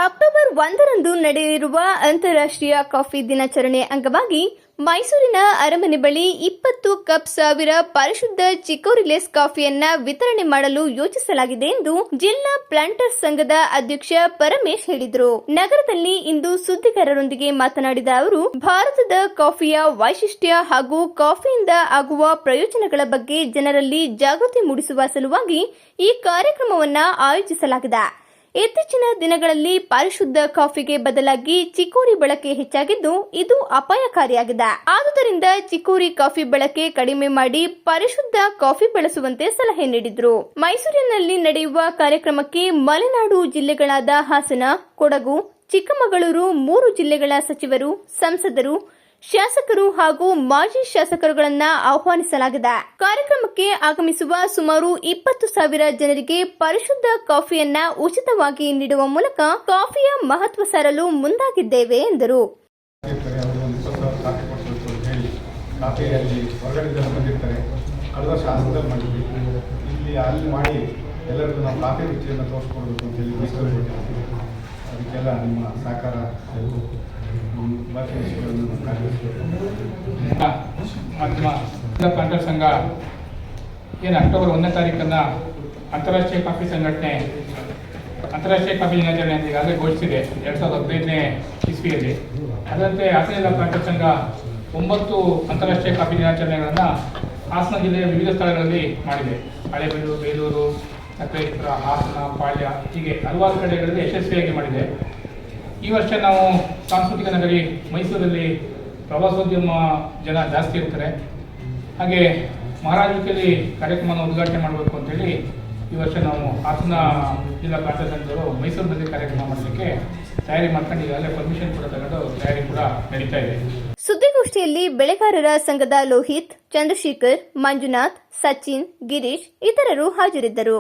October 1ರಂದು ನಡೆಯಲಿರುವ ಅಂತಾರಾಷ್ಟ್ರೀಯ coffee ದಿನಾಚರಣೆ ಅಂಗವಾಗಿ ಮೈಸೂರಿನ ಅರಮನೆ ಬಳಿ 20 ಕಪ್ ಸಾವಿರ ಪರಿಶುದ್ಧ ಚಿಕೋರಿಲೆಸ್ ಕಾಫಿಯನ್ನ ವಿತರಣೆ ಮಾಡಲು ಯೋಚಿಸಲಾಗಿದೆ ಎಂದು ಜಿಲ್ಲಾ ಪ್ಲಾಂಟರ್ಸ್ ಸಂಘದ ಅಧ್ಯಕ್ಷ ಪರಮೇಶ್ ಹೇಳಿದರು. ನಗರದಲ್ಲಿ ಇಂದು ಸುದ್ದಿಗಾರರೊಂದಿಗೆ ಮಾತನಾಡಿದ ಅವರು, ಭಾರತದ ಕಾಫಿಯ ವೈಶಿಷ್ಟ್ಯ ಹಾಗೂ ಕಾಫಿಯಿಂದ ಆಗುವ ಪ್ರಯೋಜನಗಳ ಬಗ್ಗೆ ಜನರಲ್ಲಿ ಜಾಗೃತಿ ಮೂಡಿಸುವ ಸಲುವಾಗಿ ಈ ಕಾರ್ಯಕ್ರಮವನ್ನು ಆಯೋಜಿಸಲಾಗಿದೆ. ಇತ್ತೀಚಿನ ದಿನಗಳಲ್ಲಿ ಪರಿಶುದ್ಧ ಕಾಫಿಗೆ ಬದಲಾಗಿ ಚಿಕೋರಿ ಬಳಕೆ ಹೆಚ್ಚಾಗಿದ್ದು, ಇದು ಅಪಾಯಕಾರಿಯಾಗಿದೆ. ಆದುದರಿಂದ ಚಿಕೋರಿ ಕಾಫಿ ಬಳಕೆ ಕಡಿಮೆ ಮಾಡಿ ಪರಿಶುದ್ಧ ಕಾಫಿ ಬಳಸುವಂತೆ ಸಲಹೆ ನೀಡಿದರು. ಮೈಸೂರಿನಲ್ಲಿ ನಡೆಯುವ ಕಾರ್ಯಕ್ರಮಕ್ಕೆ ಮಲೆನಾಡು ಜಿಲ್ಲೆಗಳಾದ ಹಾಸನ, ಕೊಡಗು, ಚಿಕ್ಕಮಗಳೂರು 3 ಜಿಲ್ಲೆಗಳ ಸಚಿವರು, ಸಂಸದರು, ಶಾಸಕರು ಹಾಗೂ ಮಾಜಿ ಶಾಸಕರುಗಳನ್ನು ಆಹ್ವಾನಿಸಲಾಗಿದೆ. ಕಾರ್ಯಕ್ರಮಕ್ಕೆ ಆಗಮಿಸುವ ಸುಮಾರು 20,000 ಜನರಿಗೆ ಪರಿಶುದ್ಧ ಕಾಫಿಯನ್ನ ಉಚಿತವಾಗಿ ನೀಡುವ ಮೂಲಕ ಕಾಫಿಯ ಮಹತ್ವ ಸಾರಲು ಮುಂದಾಗಿದ್ದೇವೆ ಎಂದರು. ಅದಕ್ಕೆಲ್ಲ ನಿಮ್ಮ ಸಹಕಾರ ಪ್ಲಾಂಟರ್ ಸಂಘ ಏನು ಅಕ್ಟೋಬರ್ 1ನೇ ತಾರೀಕನ್ನು ಅಂತಾರಾಷ್ಟ್ರೀಯ ಕಾಫಿ ಸಂಘಟನೆ ಅಂತಾರಾಷ್ಟ್ರೀಯ ಕಾಫಿ ದಿನಾಚರಣೆ ಅಂತ ಈಗಾಗಲೇ ಘೋಷಿಸಿದೆ 2015ನೇ ಇಸ್ವಿಯಲ್ಲಿ. ಅದರಂತೆ ಹಾಸನ ಪ್ಲಾಂಟರ್ ಸಂಘ 9 ಅಂತಾರಾಷ್ಟ್ರೀಯ ಕಾಫಿ ದಿನಾಚರಣೆಗಳನ್ನು ಹಾಸನ ಜಿಲ್ಲೆಯ ವಿವಿಧ ಸ್ಥಳಗಳಲ್ಲಿ ಮಾಡಿದೆ. ಹಳೆಬೀಡು, ಬೇಲೂರು, ಸಕಲೇಶ್ಪುರ, ಹಾಸನ, ಪಾಳ್ಯ ಹೀಗೆ ಹಲವಾರು ಕಡೆಗಳಲ್ಲಿ ಯಶಸ್ವಿಯಾಗಿ ಮಾಡಿದೆ. ಈ ವರ್ಷ ನಾವು ಸಾಂಸ್ಕೃತಿಕ ನಗರಿ ಮೈಸೂರಲ್ಲಿ ಪ್ರವಾಸೋದ್ಯಮ ಜನ ಜಾಸ್ತಿ ಇರ್ತಾರೆ. ಹಾಗೆ ಮಹಾರಾಜಕೀಯಲ್ಲಿ ಕಾರ್ಯಕ್ರಮವನ್ನು ಉದ್ಘಾಟನೆ ಮಾಡಬೇಕು ಅಂತೇಳಿ ಈ ವರ್ಷ ನಾವು ಹಾಸನ ಜಿಲ್ಲಾ ಪ್ಲಾಂಟರ್ ಸಂಘದವರು ಮೈಸೂರಿನಲ್ಲಿ ಕಾರ್ಯಕ್ರಮ ಮಾಡಲಿಕ್ಕೆ ತಯಾರಿ ಮಾಡ್ಕೊಂಡು ಈಗಾಗಲೇ ಪರ್ಮಿಷನ್ ಕೂಡ ತಗೊಂಡು ತಯಾರಿ ಕೂಡ ನಡೀತಾ ಇದೆ. ಸುದ್ದಿಗೋಷ್ಠಿಯಲ್ಲಿ ಬೆಳೆಗಾರರ ಸಂಘದ ಲೋಹಿತ್, ಚಂದ್ರಶೇಖರ್, ಮಂಜುನಾಥ್, ಸಚಿನ್, ಗಿರೀಶ್ ಇತರರು ಹಾಜರಿದ್ದರು.